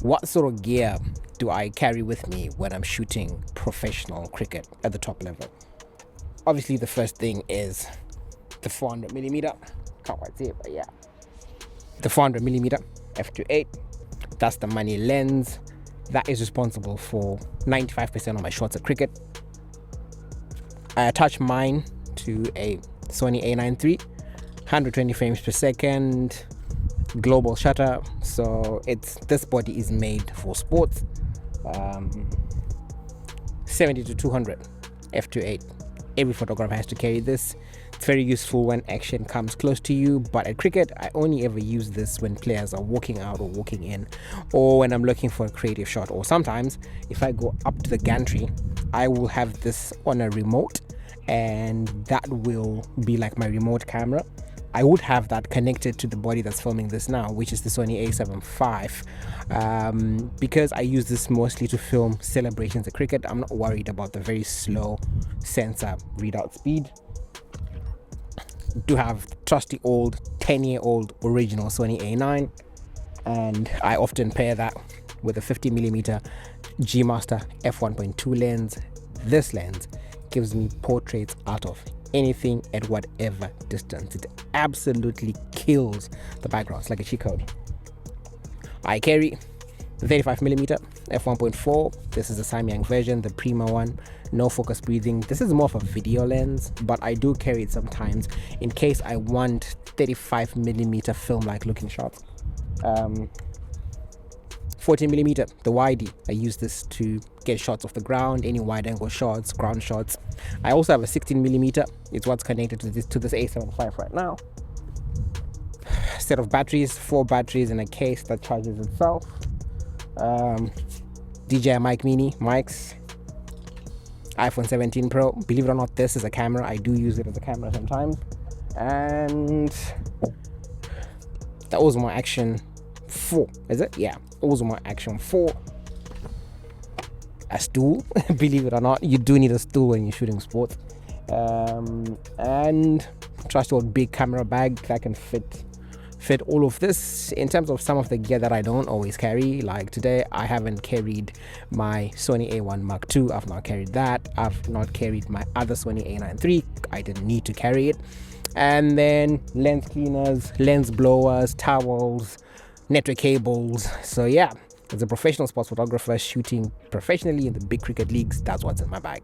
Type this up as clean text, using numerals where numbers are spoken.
What sort of gear do I carry with me when I'm shooting professional cricket at the top level? Obviously, the first thing is the 400mm. Can't quite see it, but yeah. The 400mm f2.8. That's the money lens. That is responsible for 95% of my shots at cricket. I attach mine to a Sony A9 III, 120 frames per second, global shutter. So this body is made for sports. 70 to 200 f2.8. Every photographer has to carry this. It's very useful when action comes close to you, but at cricket I only ever use this when players are walking out or walking in, or when I'm looking for a creative shot, or sometimes if I go up to the gantry I will have this on a remote, and that will be like my remote camera. I would have that connected to the body that's filming this now, which is the Sony A7 V, because I use this mostly to film celebrations at cricket. I'm not worried about the very slow sensor readout speed. Do have trusty old 10-year-old original Sony A9, and I often pair that with a 50mm G Master f1.2 lens. This lens gives me portraits out of anything at whatever distance. It absolutely kills the backgrounds like a cheat code. I carry the 35mm f1.4. This is the Samyang version, the Prima one. No focus breathing. This is more of a video lens, but I do carry it sometimes in case I want 35mm film like looking shots. 14mm, the widey. I use this to get shots off the ground, any wide angle shots, ground shots. I also have a 16mm. It's what's connected to this A7 V right now. Set of batteries, 4 batteries in a case that charges itself. DJI Mic Mini mics. iPhone 17 Pro. Believe it or not, this is a camera. I do use it as a camera sometimes. And the Osmo Action 4, is it? Yeah, Osmo Action 4. A stool. Believe it or not, you do need a stool when you're shooting sports. And trust your big camera bag that can fit all of this. In terms of some of the gear that I don't always carry, like today I haven't carried my Sony A1 Mark II. I've not carried that. I've not carried my other Sony A9 III. I didn't need to carry it. And then lens cleaners, lens blowers, towels, network cables. So yeah, as a professional sports photographer shooting professionally in the big cricket leagues, that's what's in my bag.